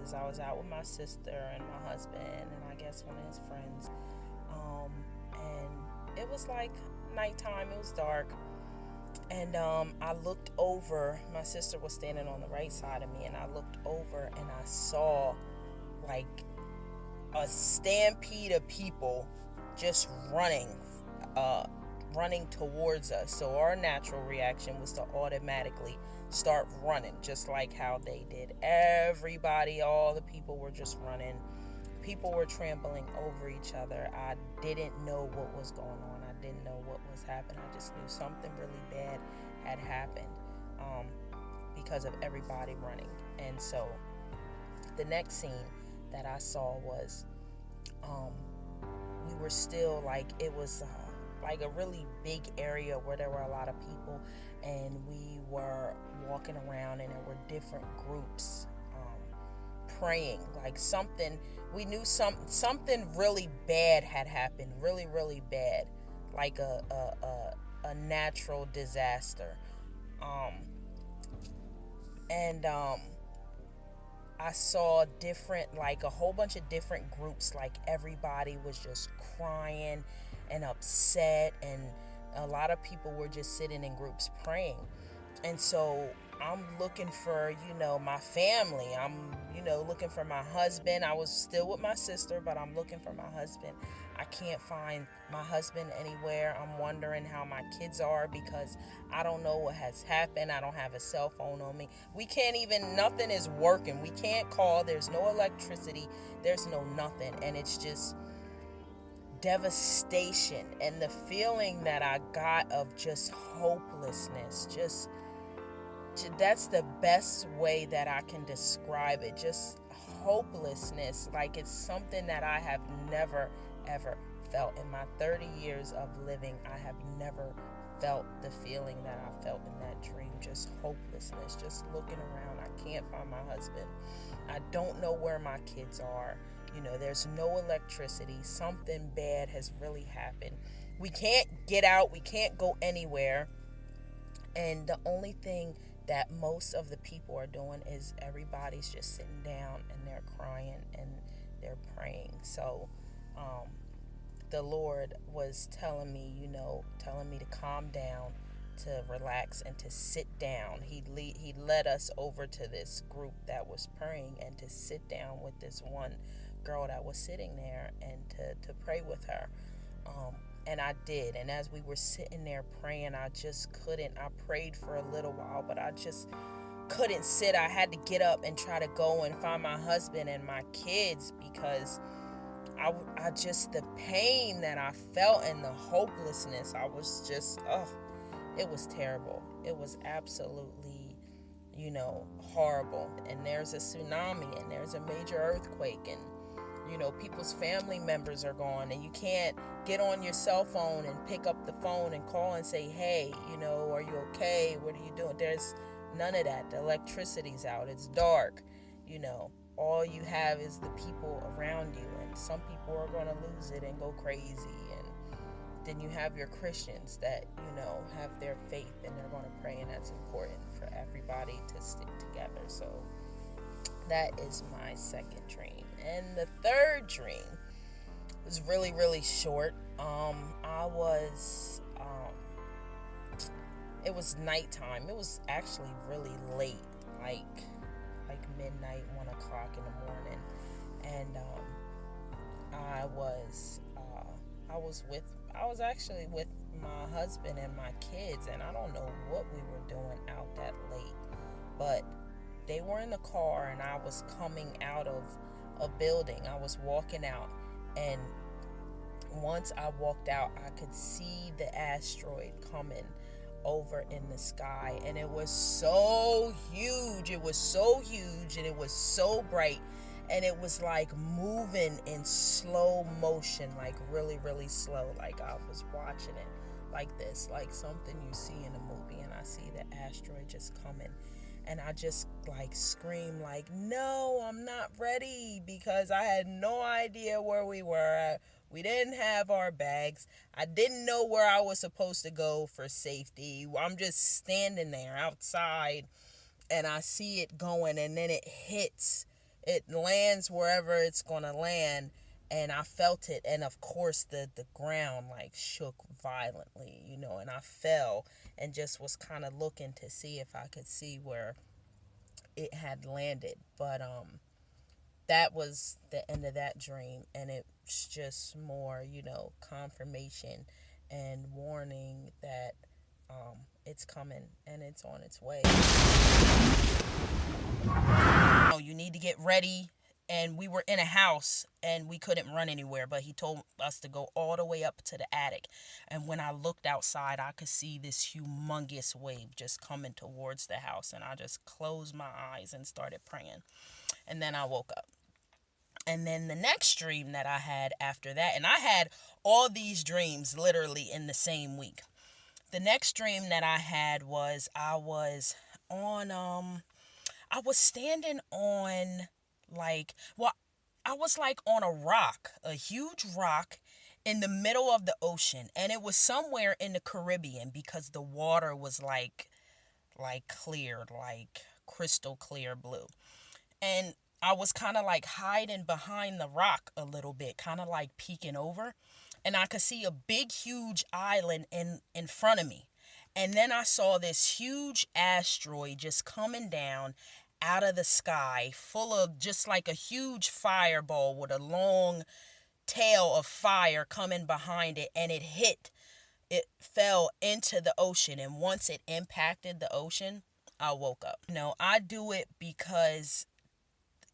was out with my sister and my husband and I guess one of his friends. And it was like nighttime. It was dark. And I looked over. My sister was standing on the right side of me, and I looked over and I saw like a stampede of people just running towards us. So our natural reaction was to automatically start running, just like how they did. Everybody, all the people were just running. People were trampling over each other. I didn't know what was going on. I didn't know what was happening. I just knew something really bad had happened because of everybody running. And so the next scene that I saw was we were still like, it was like a really big area where there were a lot of people, and we were walking around and there were different groups praying. Like something, we knew something really bad had happened, really, really bad, like a natural disaster. And I saw different, like a whole bunch of different groups, like everybody was just crying and upset, and a lot of people were just sitting in groups praying. And so I'm looking for, my family. I'm, looking for my husband. I was still with my sister, but I'm looking for my husband. I can't find my husband anywhere. I'm wondering how my kids are because I don't know what has happened. I don't have a cell phone on me. We can't even, nothing is working. We can't call. There's no electricity. There's no nothing. And it's just devastation. And the feeling that I got of just hopelessness, that's the best way that I can describe it. Just hopelessness. Like it's something that I have never, ever felt. In my 30 years of living, I have never felt the feeling that I felt in that dream. Just hopelessness. Just looking around. I can't find my husband. I don't know where my kids are. There's no electricity. Something bad has really happened. We can't get out. We can't go anywhere. And the only thing that most of the people are doing is everybody's just sitting down and they're crying and they're praying. So the Lord was telling me, to calm down, to relax, and to sit down. He led us over to this group that was praying and to sit down with this one girl that was sitting there and to pray with her. And I did. And as we were sitting there praying, I just couldn't. I prayed for a little while, but I just couldn't sit. I had to get up and try to go and find my husband and my kids because I just, the pain that I felt and the hopelessness, I was just, it was terrible. It was absolutely, horrible. And there's a tsunami and there's a major earthquake, and people's family members are gone, and you can't get on your cell phone and pick up the phone and call and say, hey, are you okay? What are you doing? There's none of that. The electricity's out. It's dark. All you have is the people around you, and some people are going to lose it and go crazy. And then you have your Christians that, have their faith and they're going to pray, and that's important for everybody to stick together. So that is my second dream. And the third dream was really, really short. It was nighttime. It was actually really late, like midnight, 1 o'clock in the morning. And I was actually with my husband and my kids, and I don't know what we were doing out that late, but they were in the car, and I was coming out of a building. I was walking out, and once I walked out, I could see the asteroid coming over in the sky, and it was so huge. It was so huge, and it was so bright, and it was like moving in slow motion, like really, really slow. Like I was watching it like this, like something you see in a movie, and I see the asteroid just coming. And I just like screamed like, no, I'm not ready, because I had no idea where we were. We didn't have our bags. I didn't know where I was supposed to go for safety. I'm just standing there outside, and I see it going, and then it hits it lands wherever it's going to land. And I felt it. And of course, the ground like shook violently, and I fell and just was kind of looking to see if I could see where it had landed. But that was the end of that dream. And it's just more, confirmation and warning that it's coming and it's on its way. You need to get ready. And we were in a house and we couldn't run anywhere, but he told us to go all the way up to the attic. And when I looked outside, I could see this humongous wave just coming towards the house. And I just closed my eyes and started praying. And then I woke up. And then the next dream that I had after that, and I had all these dreams literally in the same week. The next dream that I had was I was standing on I was like on a rock, a huge rock in the middle of the ocean. And it was somewhere in the Caribbean because the water was like clear, like crystal clear blue. And I was kind of like hiding behind the rock a little bit, kind of like peeking over. And I could see a big, huge island in front of me. And then I saw this huge asteroid just coming down out of the sky, full of just like a huge fireball with a long tail of fire coming behind it. And it fell into the ocean. And once it impacted the ocean, I woke up. I do it because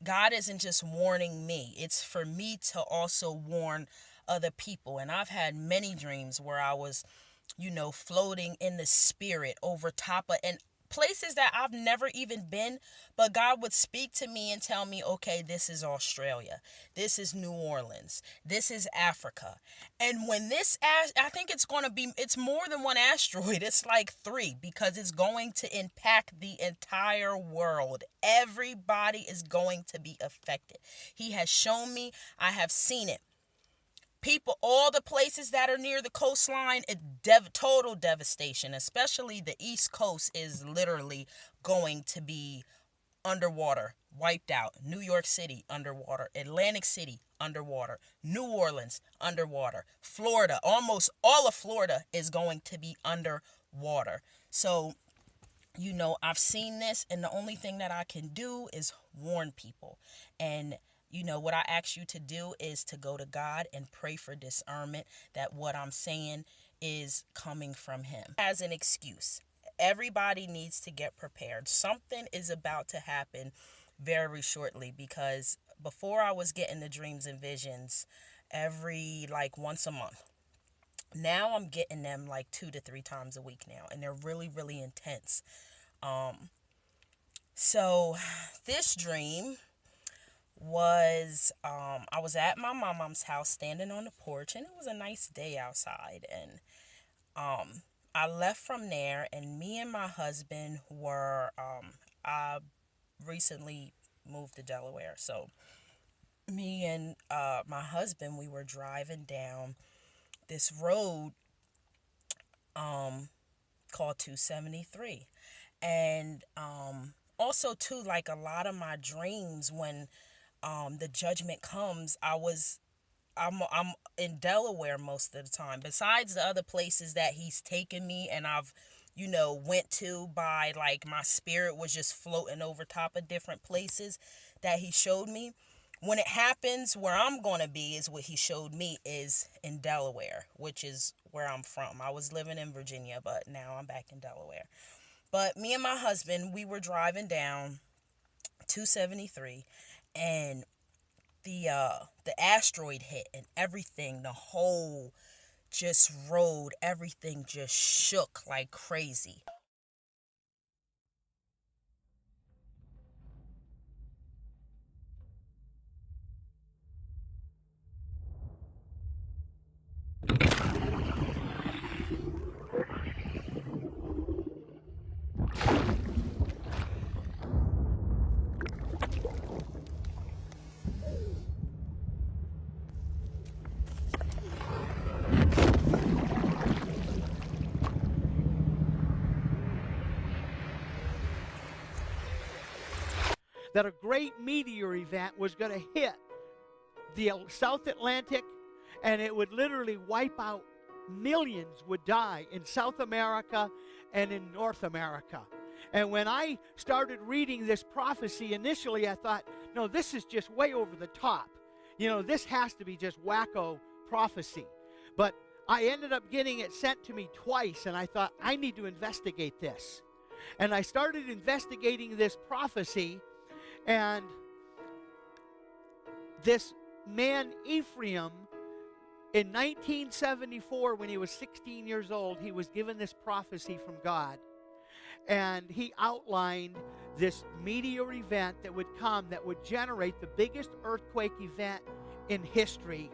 God isn't just warning me. It's for me to also warn other people. And I've had many dreams where I was, floating in the spirit over top of and places that I've never even been, but God would speak to me and tell me, okay, this is Australia. This is New Orleans. This is Africa. And when I think it's more than one asteroid. It's like 3 because it's going to impact the entire world. Everybody is going to be affected. He has shown me, I have seen it. People, all the places that are near the coastline, total devastation, especially the East Coast is literally going to be underwater, wiped out. New York City, underwater. Atlantic City, underwater. New Orleans, underwater. Florida, almost all of Florida is going to be underwater. So, I've seen this, and the only thing that I can do is warn people. And what I ask you to do is to go to God and pray for discernment that what I'm saying is coming from him. As an excuse, everybody needs to get prepared. Something is about to happen very shortly, because before I was getting the dreams and visions every once a month. Now I'm getting them 2 to 3 times a week now, and they're really, really intense. So this dream was I was at my mom's house standing on the porch, and it was a nice day outside, and I left from there, and me and my husband were I recently moved to Delaware, so me and my husband, we were driving down this road called 273. And also too, a lot of my dreams when the judgment comes, I'm in Delaware most of the time. Besides the other places that he's taken me and I've went to by my spirit was just floating over top of different places that he showed me. When it happens, where I'm going to be is what he showed me is in Delaware, which is where I'm from. I was living in Virginia, but now I'm back in Delaware. But me and my husband, we were driving down 273, and the asteroid hit, and everything, the whole just road, everything just shook like crazy. that a great meteor event was going to hit the South Atlantic, and it would literally wipe out. Millions would die in South America and in North America. And when I started reading this prophecy, initially I thought, no, this is just way over the top. You know, this has to be just wacko prophecy. But I ended up getting it sent to me twice, and I thought, I need to investigate this. And I started investigating this prophecy, and this man Ephraim, in 1974, when he was 16 years old, he was given this prophecy from God. And he outlined this meteor event that would come that would generate the biggest earthquake event in history.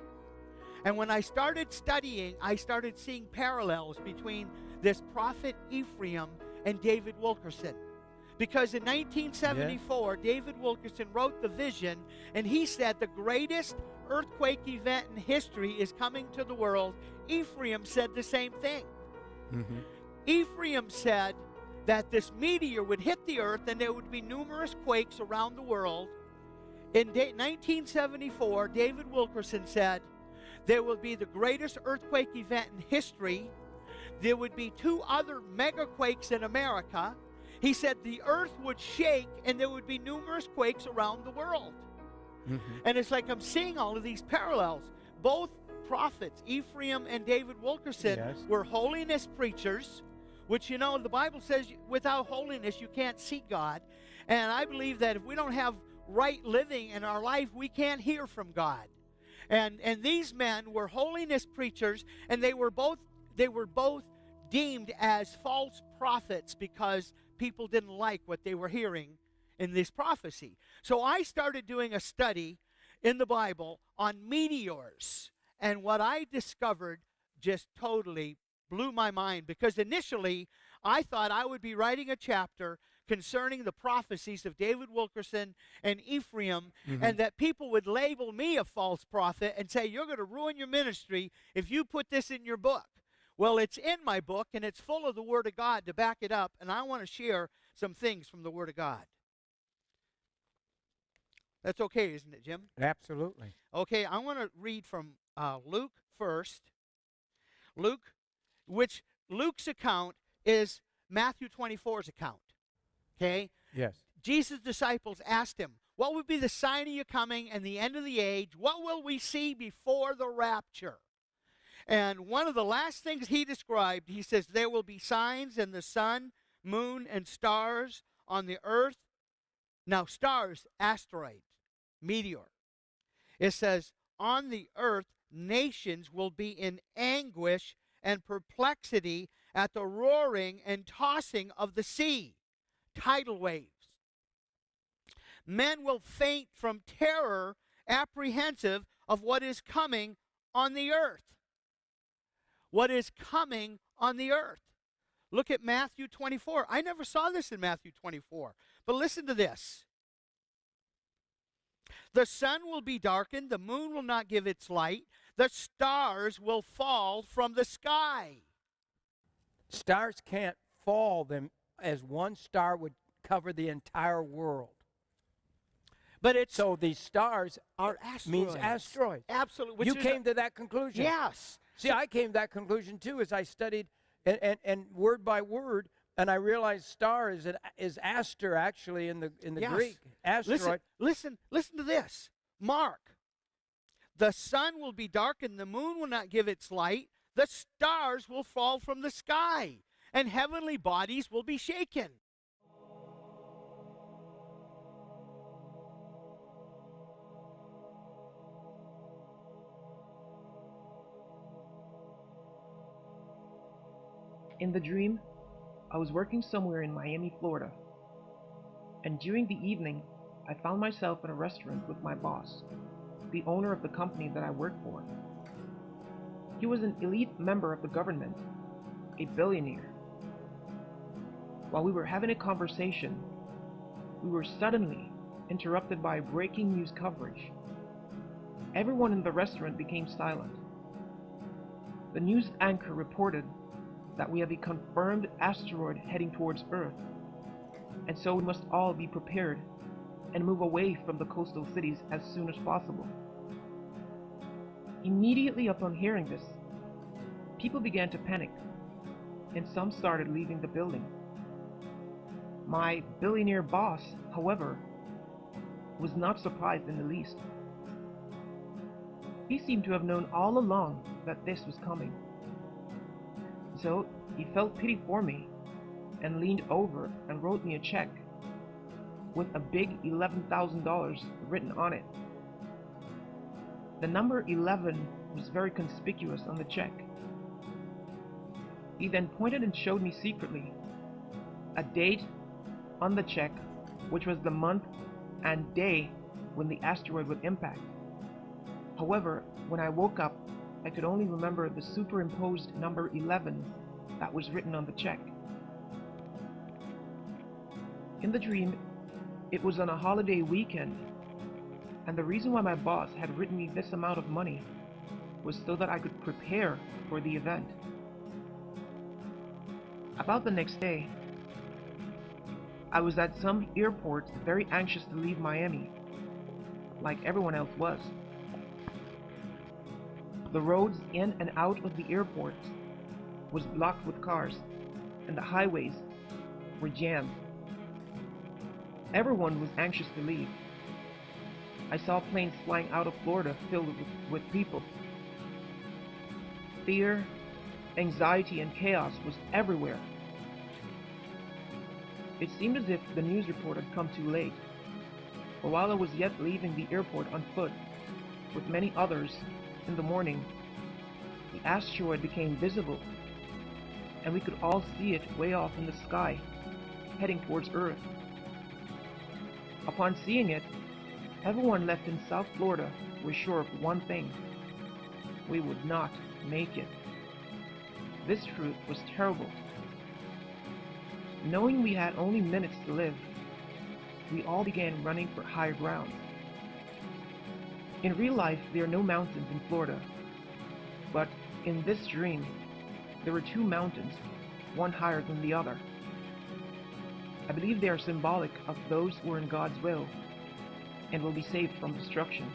And when I started studying, I started seeing parallels between this prophet Ephraim and David Wilkerson. Because in 1974, David Wilkerson wrote the vision, and he said the greatest earthquake event in history is coming to the world. Ephraim said the same thing. Mm-hmm. Ephraim said that this meteor would hit the earth and there would be numerous quakes around the world. In 1974, David Wilkerson said there will be the greatest earthquake event in history. There would be 2 other mega quakes in America. He said the earth would shake and there would be numerous quakes around the world. Mm-hmm. And it's like I'm seeing all of these parallels. Both prophets, Ephraim and David Wilkerson, were holiness preachers, which, you know, the Bible says without holiness you can't see God. And I believe that if we don't have right living in our life, we can't hear from God. And these men were holiness preachers, and they were both deemed as false prophets because people didn't like what they were hearing in this prophecy. So I started doing a study in the Bible on meteors, and what I discovered just totally blew my mind, because initially I thought I would be writing a chapter concerning the prophecies of David Wilkerson and Ephraim, and that people would label me a false prophet and say, you're going to ruin your ministry if you put this in your book. Well, it's in my book, and it's full of the Word of God to back it up, and I want to share some things from the Word of God. That's okay, isn't it, Jim? Absolutely. Okay, I want to read from Luke first. Which Luke's account is Matthew 24's account. Okay? Yes. Jesus' disciples asked him, what would be the sign of your coming and the end of the age? What will we see before the rapture? And one of the last things he described, he says, there will be signs in the sun, moon, and stars on the earth. Now, stars, asteroid, meteor. It says, on the earth, nations will be in anguish and perplexity at the roaring and tossing of the sea, tidal waves. Men will faint from terror, apprehensive of what is coming on the earth. What is coming on the earth. Look at Matthew 24. I never saw this in Matthew 24. But listen to this. The sun will be darkened, the moon will not give its light, the stars will fall from the sky. Stars can't fall them as one star would cover the entire world. But it's so these stars are asteroids. Means asteroids. Absolutely. You came to that conclusion. Yes. See, I came to that conclusion too as I studied and word by word, and I realized star is aster actually in the yes. Greek. Asteroid. Listen to this. Mark. The sun will be darkened, the moon will not give its light, the stars will fall from the sky, and heavenly bodies will be shaken. In the dream, I was working somewhere in Miami, Florida, and during the evening, I found myself in a restaurant with my boss, the owner of the company that I worked for. He was an elite member of the government, a billionaire. While we were having a conversation, we were suddenly interrupted by breaking news coverage. Everyone in the restaurant became silent. The news anchor reported that we have a confirmed asteroid heading towards Earth, and so we must all be prepared and move away from the coastal cities as soon as possible. Immediately upon hearing this, people began to panic, and some started leaving the building. My billionaire boss, however, was not surprised in the least. He seemed to have known all along that this was coming. So he felt pity for me and leaned over and wrote me a check with a big $11,000 written on it. The number 11 was very conspicuous on the check. He then pointed and showed me secretly a date on the check, which was the month and day when the asteroid would impact. However, when I woke up, I could only remember the superimposed number 11 that was written on the check. In the dream, it was on a holiday weekend, and the reason why my boss had written me this amount of money was so that I could prepare for the event. About the next day, I was at some airport very anxious to leave Miami, like everyone else was. The roads in and out of the airport was blocked with cars, and the highways were jammed. Everyone was anxious to leave. I saw planes flying out of Florida filled with people. Fear, anxiety, and chaos was everywhere. It seemed as if the news report had come too late, for while I was yet leaving the airport on foot with many others in the morning, the asteroid became visible, and we could all see it way off in the sky, heading towards Earth. Upon seeing it, everyone left in South Florida was sure of one thing: we would not make it. This truth was terrible. Knowing we had only minutes to live, we all began running for higher ground. In real life, there are no mountains in Florida, but in this dream, there were two mountains, one higher than the other. I believe they are symbolic of those who are in God's will and will be saved from destruction.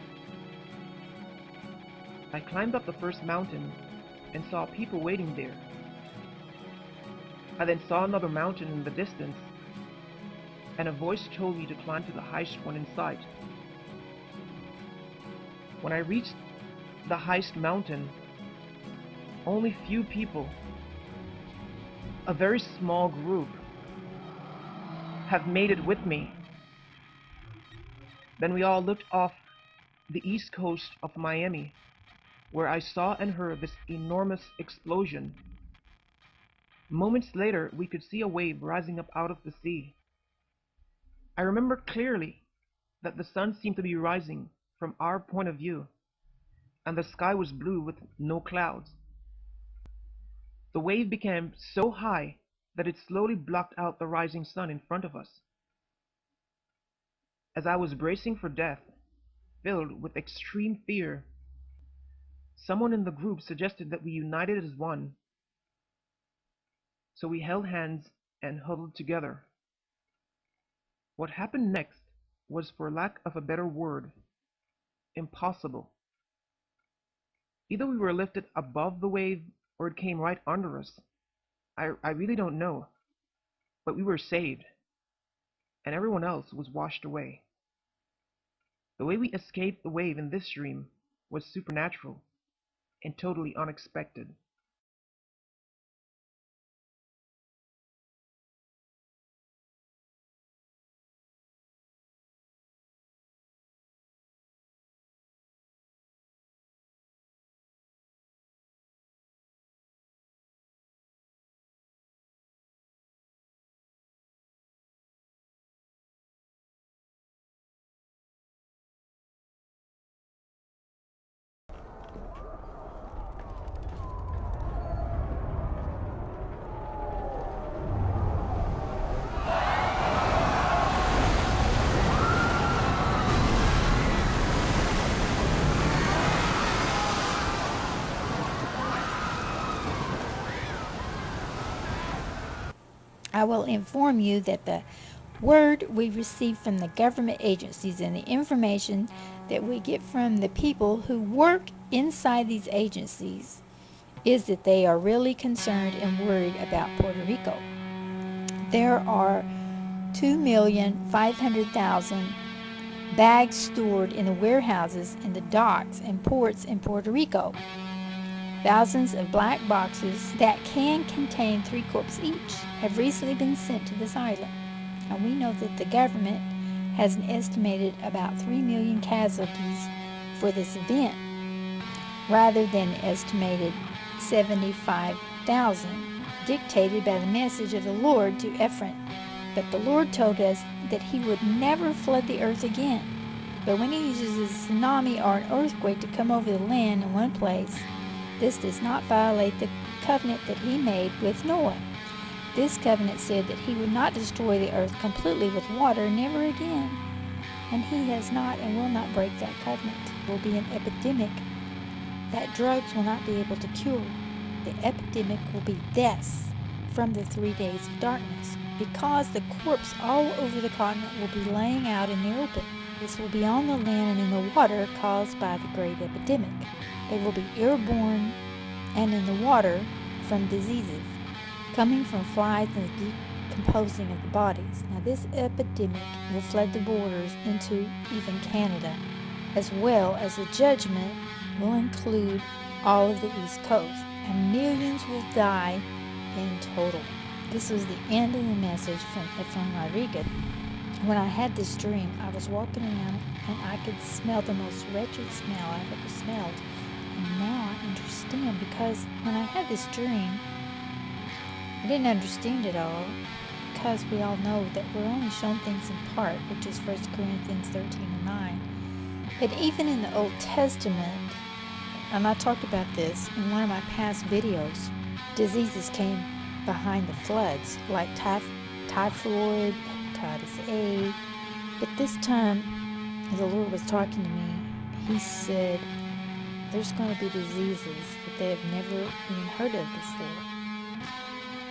I climbed up the first mountain and saw people waiting there. I then saw another mountain in the distance, and a voice told me to climb to the highest one in sight. When I reached the highest mountain, only few people, a very small group, have made it with me. Then we all looked off the east coast of Miami, where I saw and heard this enormous explosion. Moments later, we could see a wave rising up out of the sea. I remember clearly that the sun seemed to be rising from our point of view, and the sky was blue with no clouds. The wave became so high that it slowly blocked out the rising sun in front of us. As I was bracing for death, filled with extreme fear, someone in the group suggested that we united as one. So we held hands and huddled together. What happened next was, for lack of a better word, impossible. Either we were lifted above the wave or it came right under us. I really don't know, but we were saved, and everyone else was washed away. The way we escaped the wave in this dream was supernatural and totally unexpected. I will inform you that the word we receive from the government agencies and the information that we get from the people who work inside these agencies is that they are really concerned and worried about Puerto Rico. There are 2,500,000 bags stored in the warehouses and the docks and ports in Puerto Rico. Thousands of black boxes that can contain 3 corpses each have recently been sent to this island. And we know that the government has an estimated about 3 million casualties for this event, rather than the estimated 75,000 dictated by the message of the Lord to Ephraim. But the Lord told us that he would never flood the earth again. But when he uses a tsunami or an earthquake to come over the land in one place, this does not violate the covenant that he made with Noah. This covenant said that he would not destroy the earth completely with water, never again. And he has not and will not break that covenant. There will be an epidemic that drugs will not be able to cure. The epidemic will be deaths from the 3 days of darkness, because the corpse all over the continent will be laying out in the open. This will be on the land and in the water caused by the great epidemic. They will be airborne and in the water from diseases coming from flies and the decomposing of the bodies. Now this epidemic will flood the borders into even Canada, as well as the judgment will include all of the East Coast, and millions will die in total. This was the end of the message from Efrain Rodriguez. When I had this dream, I was walking around and I could smell the most wretched smell I've ever smelled. And now I understand, because when I had this dream, I didn't understand it all, because we all know that we're only shown things in part, which is 1 Corinthians 13:9. But even in the Old Testament, and I talked about this in one of my past videos, diseases came behind the floods, like typhoid, hepatitis A. But this time, as the Lord was talking to me, he said, there's going to be diseases that they have never even heard of before.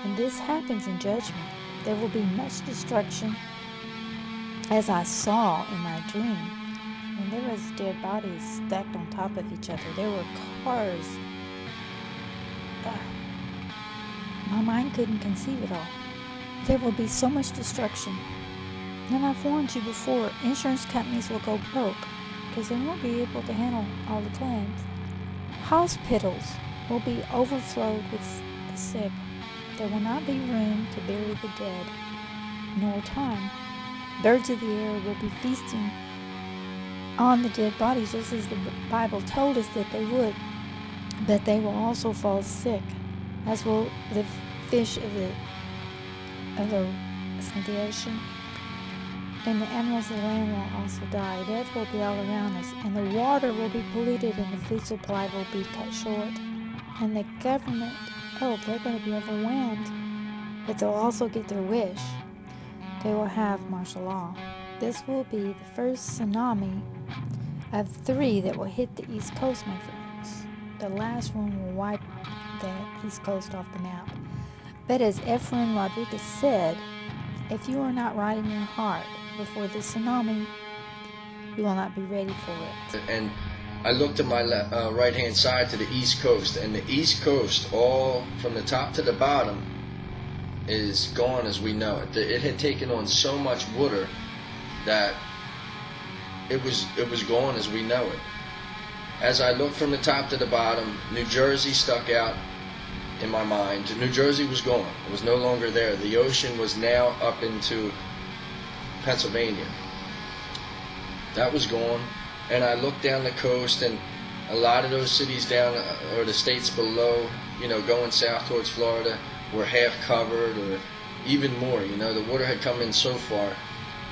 And this happens in judgment. There will be much destruction, as I saw in my dream. And there was dead bodies stacked on top of each other. There were cars. My mind couldn't conceive it all. There will be so much destruction. And I've warned you before, insurance companies will go broke because they won't be able to handle all the claims. Hospitals will be overflowed with the sick. There will not be room to bury the dead, nor time. Birds of the air will be feasting on the dead bodies, just as the Bible told us that they would. But they will also fall sick, as will the fish of the ocean. And the animals of the land will also die. Death will be all around us, and the water will be polluted, and the food supply will be cut short. And the government, they're going to be overwhelmed, but they'll also get their wish. They will have martial law. This will be the first tsunami of 3 that will hit the East Coast, my friends. The last one will wipe the East Coast off the map. But as Efrain Rodriguez said, if you are not right in your heart before the tsunami, you will not be ready for it. And I looked to my right-hand side to the East Coast, and the East Coast, all from the top to the bottom, is gone as we know it. It had taken on so much water that it was gone as we know it. As I looked from the top to the bottom, New Jersey stuck out in my mind. New Jersey was gone. It was no longer there. The ocean was now up into Pennsylvania. That was gone. And I looked down the coast, and a lot of those cities down, or the states below, going south towards Florida, were half covered, or even more. The water had come in so far.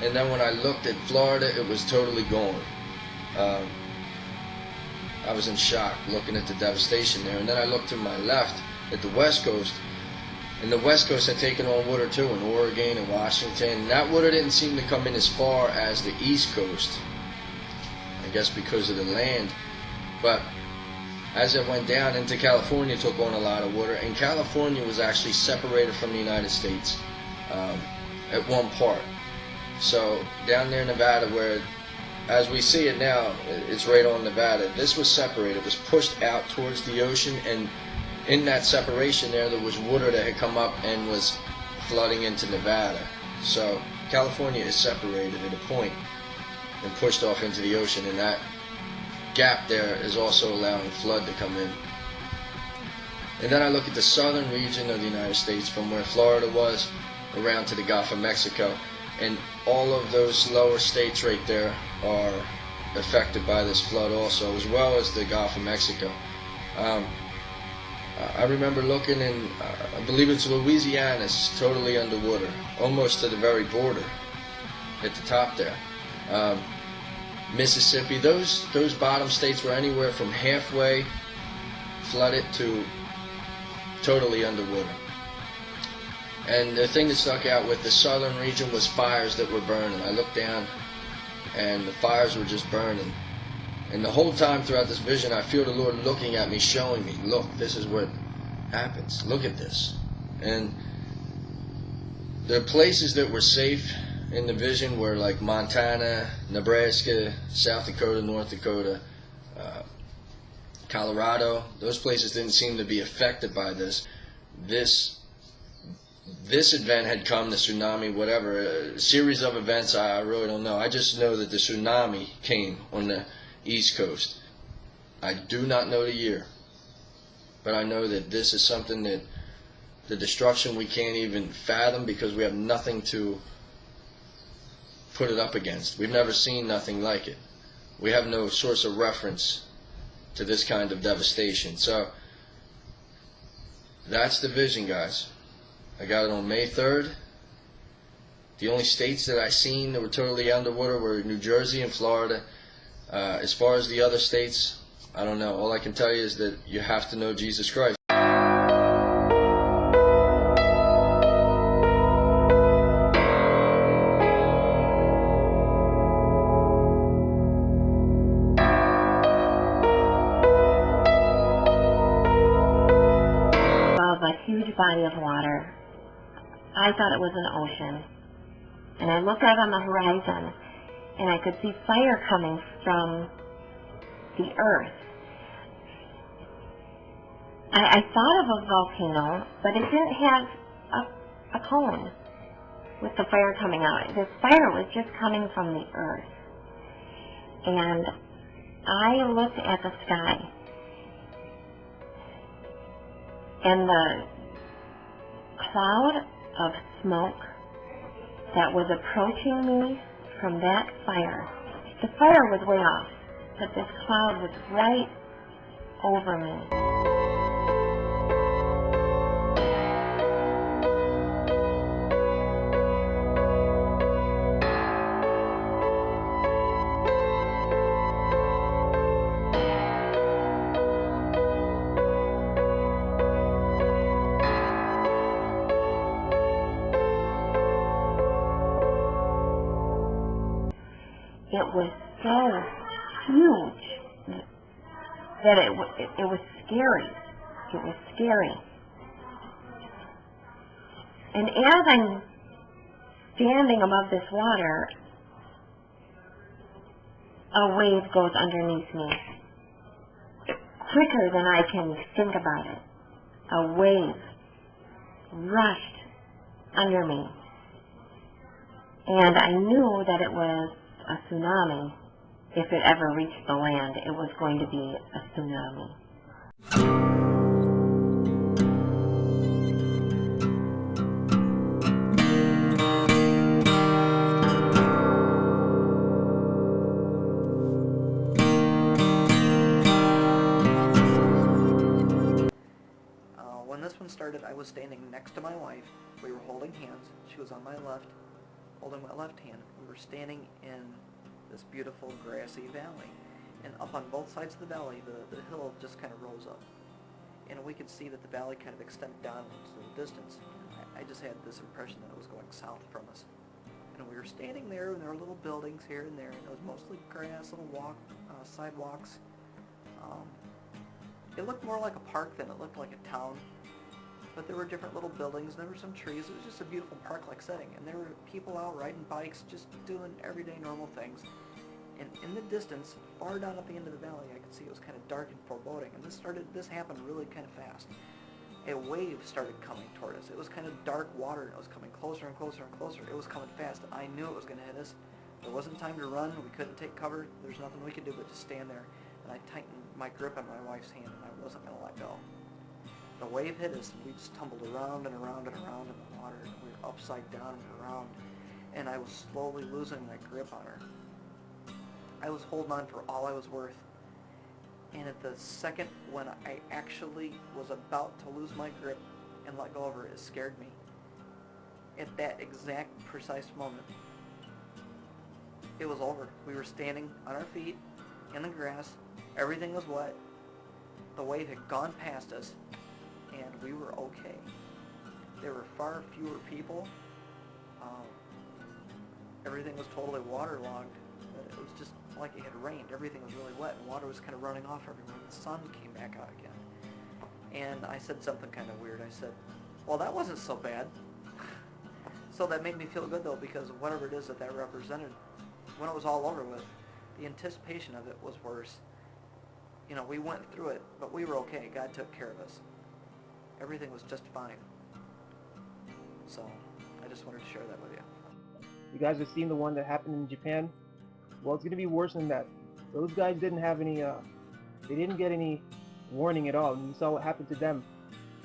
And then when I looked at Florida, it was totally gone. I was in shock looking at the devastation there. And then I looked to my left at the West Coast, and the West Coast had taken on water too, in Oregon and Washington. And that water didn't seem to come in as far as the East Coast, I guess because of the land. But as it went down into California, it took on a lot of water, and California was actually separated from the United States at one part. So down there in Nevada, where as we see it now, it's right on Nevada. This was separated. It was pushed out towards the ocean, and in that separation there was water that had come up and was flooding into Nevada. So California is separated at a point and pushed off into the ocean, and that gap there is also allowing flood to come in. And then I look at the southern region of the United States, from where Florida was around to the Gulf of Mexico, and all of those lower states right there are affected by this flood also, as well as the Gulf of Mexico. I remember looking, and I believe it's Louisiana is totally underwater, almost to the very border at the top there. Mississippi, those bottom states were anywhere from halfway flooded to totally underwater. And the thing that stuck out with the southern region was fires that were burning. I looked down and the fires were just burning. And the whole time throughout this vision, I feel the Lord looking at me, showing me, look, this is what happens. Look at this. And the places that were safe in the vision were like Montana, Nebraska, South Dakota, North Dakota, Colorado. Those places didn't seem to be affected by this. This event had come, the tsunami, whatever, a series of events, I really don't know. I just know that the tsunami came on the East Coast. I do not know the year, but I know that this is something that the destruction we can't even fathom, because we have nothing to put it up against. We've never seen nothing like it. We have no source of reference to this kind of devastation. So that's the vision, guys. I got it on May 3rd. The only states that I seen that were totally underwater were New Jersey and Florida. As far as the other states, I don't know. All I can tell you is that you have to know Jesus Christ. Above a huge body of water. I thought it was an ocean. And I looked out on the horizon, and I could see fire coming from the earth. I thought of a volcano, but it didn't have a cone with the fire coming out. This fire was just coming from the earth. And I looked at the sky, and the cloud of smoke that was approaching me from that fire. The fire was way off, but this cloud was right over me. It was so huge that it was scary. It was scary. And as I'm standing above this water, a wave goes underneath me. Quicker than I can think about it. A wave rushed under me. And I knew that it was a tsunami. If it ever reached the land, it was going to be a tsunami. When this one started, I was standing next to my wife. We were holding hands. She was on my left, holding my left hand. We were standing in this beautiful grassy valley, and up on both sides of the valley, the hill just kind of rose up, and we could see that the valley kind of extended down into the distance. I just had this impression that it was going south from us, and we were standing there, and there were little buildings here and there, and it was mostly grass, little sidewalks. It looked more like a park than it looked like a town, but there were different little buildings, and there were some trees. It was just a beautiful park-like setting, and there were people out riding bikes, just doing everyday normal things. And in the distance, far down at the end of the valley, I could see it was kind of dark and foreboding, and this happened really kind of fast. A wave started coming toward us. It was kind of dark water, and it was coming closer and closer and closer. It was coming fast. I knew it was going to hit us. There wasn't time to run. We couldn't take cover. There's nothing we could do but just stand there. And I tightened my grip on my wife's hand, and I wasn't going to let go. The wave hit us, and we just tumbled around and around and around in the water, and we were upside down and around, and I was slowly losing my grip on her. I was holding on for all I was worth, and at the second when I actually was about to lose my grip and let go of her, it scared me. At that exact precise moment, it was over. We were standing on our feet in the grass. Everything was wet. The wave had gone past us, and we were okay. There were far fewer people. Everything was totally waterlogged. It was just like it had rained. Everything was really wet, and water was kind of running off everywhere. The sun came back out again. And I said something kind of weird. I said, well, that wasn't so bad. So that made me feel good, though, because whatever it is that represented, when it was all over with, the anticipation of it was worse. You know, we went through it, but we were okay. God took care of us. Everything was just fine. So, I just wanted to share that with you. You guys have seen the one that happened in Japan? Well, it's going to be worse than that. Those guys didn't have any, they didn't get any warning at all, and you saw what happened to them.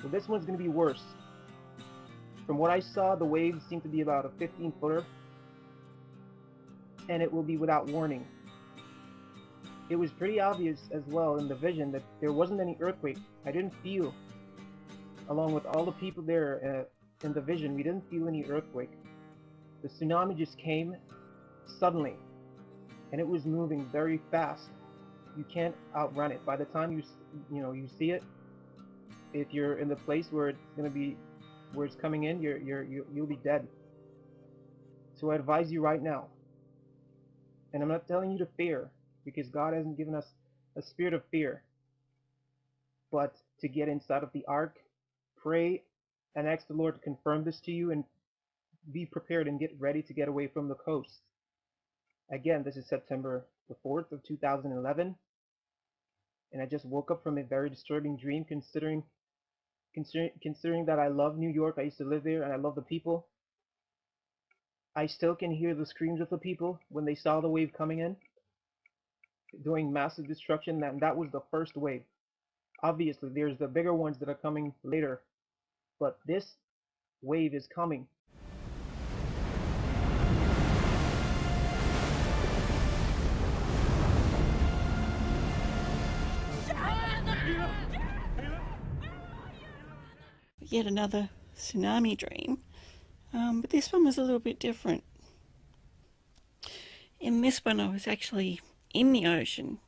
So this one's going to be worse. From what I saw, the waves seem to be about a 15-footer, and it will be without warning. It was pretty obvious as well in the vision that there wasn't any earthquake. I didn't feel, along with all the people there in the vision, we didn't feel any earthquake. The tsunami just came suddenly, and it was moving very fast. You can't outrun it. By the time you see it, if you're in the place where it's coming in, you'll be dead. So I advise you right now, and I'm not telling you to fear, because God hasn't given us a spirit of fear, but to get inside of the ark, pray, and ask the Lord to confirm this to you, and be prepared and get ready to get away from the coast. Again, this is September the 4th of 2011, and I just woke up from a very disturbing dream, considering that I love New York. I used to live there, and I love the people. I still can hear the screams of the people when they saw the wave coming in, doing massive destruction, and that was the first wave. Obviously, there's the bigger ones that are coming later, but this wave is coming. Yet another tsunami dream, but this one was a little bit different. In this one I was actually in the ocean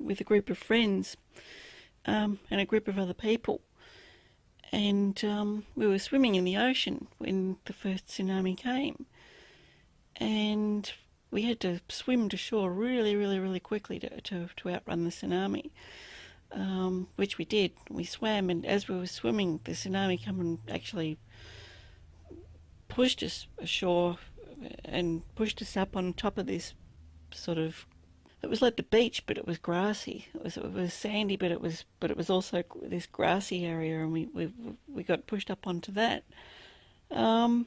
with a group of friends and a group of other people, and we were swimming in the ocean when the first tsunami came, and we had to swim to shore really, really, really quickly to outrun the tsunami. Which we did. We swam, and as we were swimming, the tsunami came and actually pushed us ashore and pushed us up on top of this sort of, it was like the beach, but it was grassy. It was sandy, but it was also this grassy area, and we got pushed up onto that. And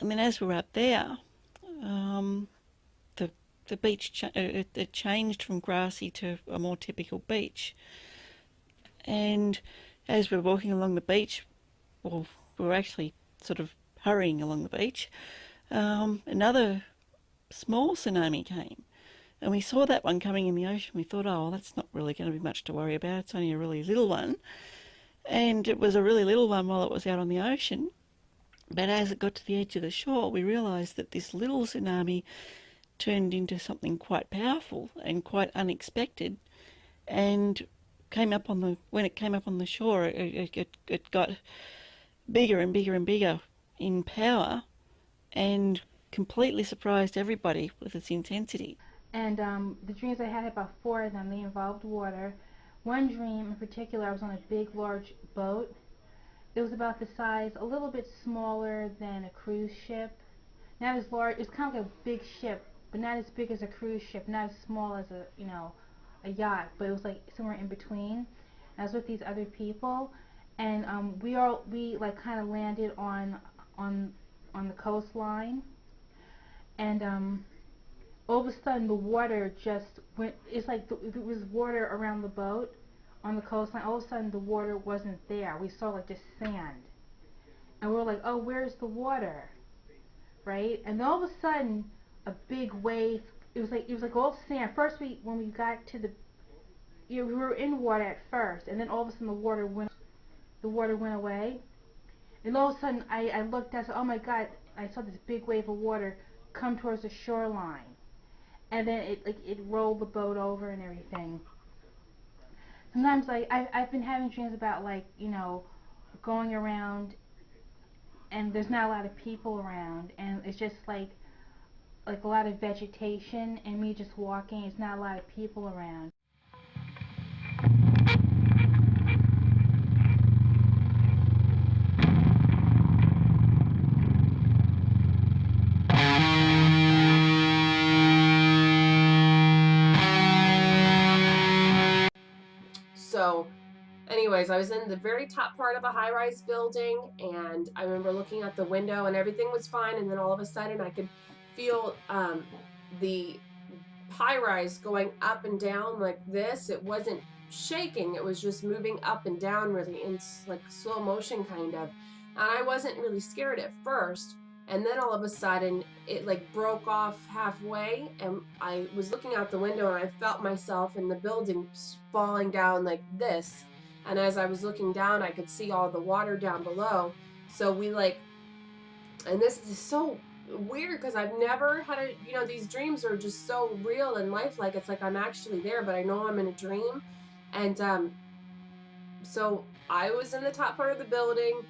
then as we were up there, the beach it changed from grassy to a more typical beach. And as we were walking along the beach, well, we were actually sort of hurrying along the beach, another small tsunami came. And we saw that one coming in the ocean. We thought, oh, well, that's not really going to be much to worry about. It's only a really little one. And it was a really little one while it was out on the ocean. But as it got to the edge of the shore, we realised that this little tsunami turned into something quite powerful and quite unexpected. And when it came up on the shore, it got bigger and bigger and bigger in power, and completely surprised everybody with its intensity. And the dreams I had about 4 of them, they involved water. One dream in particular, I was on a big, large boat. it was about the size, a little bit smaller than a cruise ship. Not as large, it's kind of like a big ship, but not as big as a cruise ship, not as small as a yacht, but it was like somewhere in between. And I was with these other people, and we like kind of landed on the coastline, and all of a sudden the water just went. It's like there was water around the boat on the coastline. All of a sudden the water wasn't there. We saw like just sand, and we were like, oh, where's the water, right? And all of a sudden a big wave. It was like all sand. First when we got to we were in water at first, and then all of a sudden the water went away. And all of a sudden I looked out and said, oh my God, I saw this big wave of water come towards the shoreline. And then it rolled the boat over and everything. Sometimes I've been having dreams about going around and there's not a lot of people around, and it's just like a lot of vegetation and me just walking. It's not a lot of people around. So anyways, I was in the very top part of a high-rise building, and I remember looking out the window and everything was fine, and then all of a sudden I could feel the high-rise going up and down like this. It wasn't shaking, it was just moving up and down really in like slow motion kind of. And I wasn't really scared at first, and then all of a sudden it like broke off halfway, and I was looking out the window and I felt myself in the building falling down like this. And as I was looking down, I could see all the water down below. So and this is so weird because I've never had these dreams are just so real and lifelike. It's like I'm actually there, but I know I'm in a dream. And so I was in the top part of the building.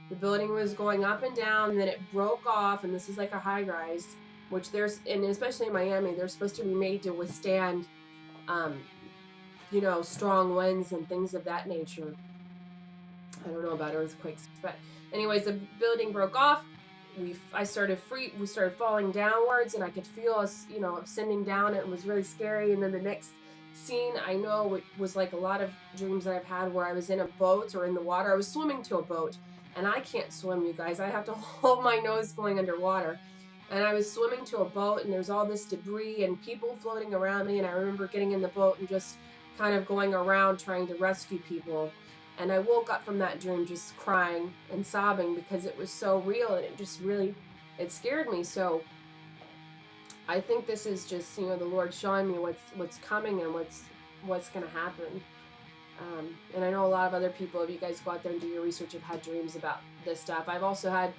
The building was going up and down, and then it broke off, and this is like a high rise, which and especially in Miami, they're supposed to be made to withstand strong winds and things of that nature. I don't know about earthquakes, but anyways, the building broke off. We started falling downwards, and I could feel us, ascending down. It was really scary. And then the next scene, I know it was like a lot of dreams that I've had where I was in a boat or in the water. I was swimming to a boat, and I can't swim, you guys. I have to hold my nose going underwater. And I was swimming to a boat, and there's all this debris and people floating around me. And I remember getting in the boat and just kind of going around trying to rescue people. And I woke up from that dream just crying and sobbing because it was so real, and it scared me. So I think this is just, the Lord showing me what's coming and what's going to happen. And I know a lot of other people, if you guys go out there and do your research, have had dreams about this stuff. I've also had,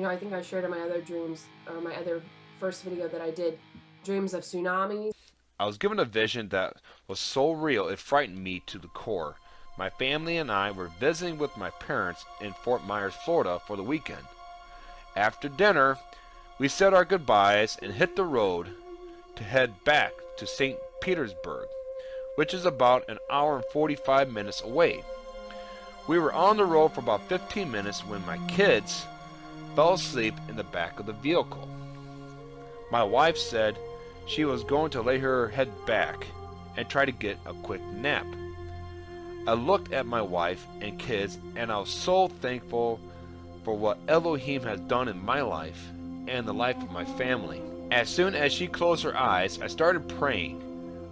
I think I shared in my other dreams, or my other first video that I did, dreams of tsunamis. I was given a vision that was so real it frightened me to the core. My family and I were visiting with my parents in Fort Myers, Florida for the weekend. After dinner, we said our goodbyes and hit the road to head back to St. Petersburg, which is about an hour and 45 minutes away. We were on the road for about 15 minutes when my kids fell asleep in the back of the vehicle. My wife said she was going to lay her head back and try to get a quick nap. I looked at my wife and kids, and I was so thankful for what Elohim has done in my life and the life of my family. As soon as she closed her eyes, I started praying.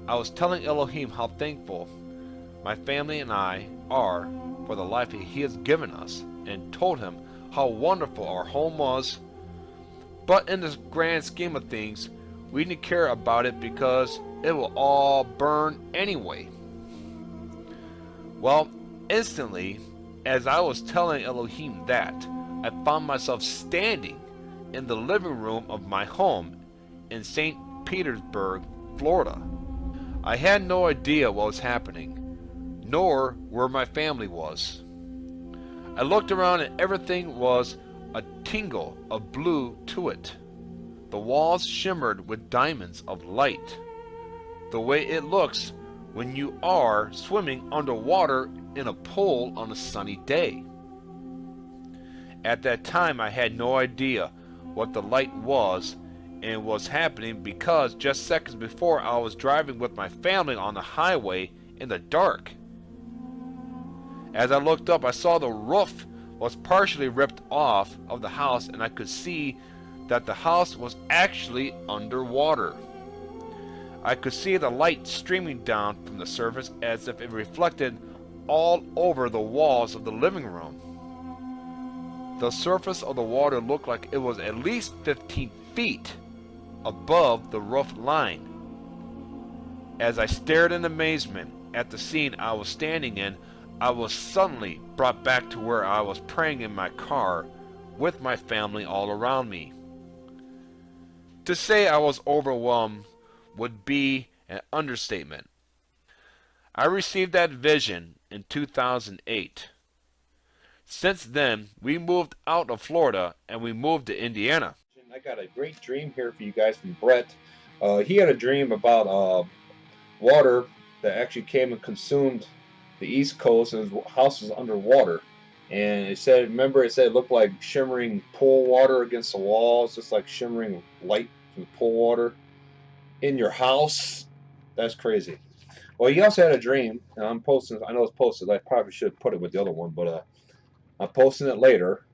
I was telling Elohim how thankful my family and I are for the life He has given us, and told Him how wonderful our home was. But in the grand scheme of things, we didn't care about it because it will all burn anyway. Well, instantly, as I was telling Elohim that, I found myself standing in the living room of my home in St. Petersburg, Florida. I had no idea what was happening, nor where my family was. I looked around and everything was a tingle of blue to it. The walls shimmered with diamonds of light, the way it looks when you are swimming underwater in a pool on a sunny day. At that time, I had no idea what the light was and was happening because just seconds before I was driving with my family on the highway in the dark. As I looked up, I saw the roof was partially ripped off of the house, and I could see that the house was actually underwater. I could see the light streaming down from the surface as if it reflected all over the walls of the living room. The surface of the water looked like it was at least 15 feet above the roof line. As I stared in amazement at the scene I was standing in, I was suddenly brought back to where I was praying in my car with my family all around me. To say I was overwhelmed would be an understatement. I received that vision in 2008. Since then, we moved out of Florida and we moved to Indiana. I got a great dream here for you guys from Brett. He had a dream about water that actually came and consumed the East Coast, and his house was underwater. And it said, remember, it said it looked like shimmering pool water against the walls, just like shimmering light from pool water in your house. That's crazy. Well, he also had a dream, and I'm posting. I know it's posted. I probably should have put it with the other one, but I'm posting it later.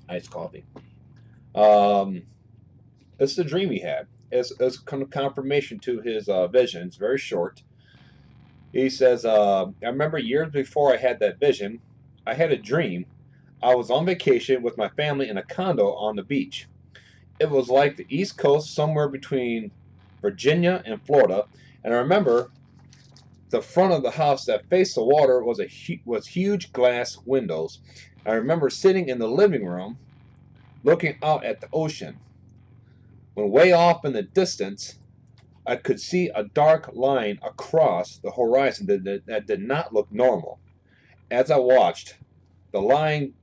Nice coffee. It's the dream he had. It's kind of confirmation to his vision. It's very short. He says, I remember years before I had that vision, I had a dream. I was on vacation with my family in a condo on the beach. It was like the East Coast, somewhere between Virginia and Florida. And I remember the front of the house that faced the water was huge glass windows. I remember sitting in the living room looking out at the ocean. When way off in the distance, I could see a dark line across the horizon that did not look normal. As I watched, the line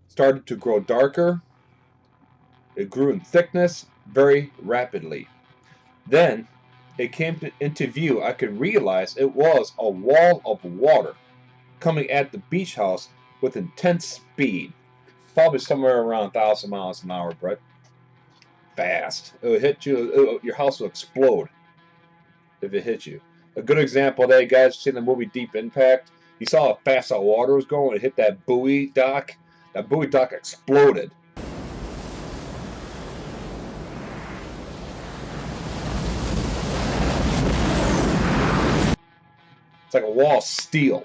started to grow darker. It grew in thickness very rapidly. Then it came into view. I could realize it was a wall of water coming at the beach house with intense speed. Probably somewhere around 1,000 miles an hour, Brett. Fast. It would hit you. Your house will explode if it hit you. A good example of that, guys, seen the movie Deep Impact. You saw how fast that water was going. It hit that buoy dock. That buoy dock exploded. It's like a wall of steel.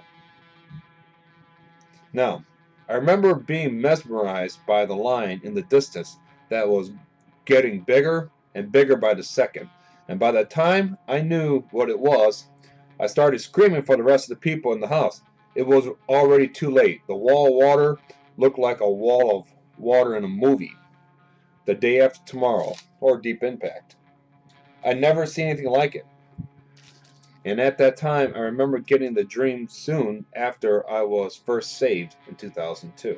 Now, I remember being mesmerized by the line in the distance that was getting bigger and bigger by the second. And by the time I knew what it was, I started screaming for the rest of the people in the house. It was already too late. The wall of water looked like a wall of water in a movie. The Day After Tomorrow, or Deep Impact. I'd never seen anything like it. And at that time, I remember getting the dream soon after I was first saved in 2002.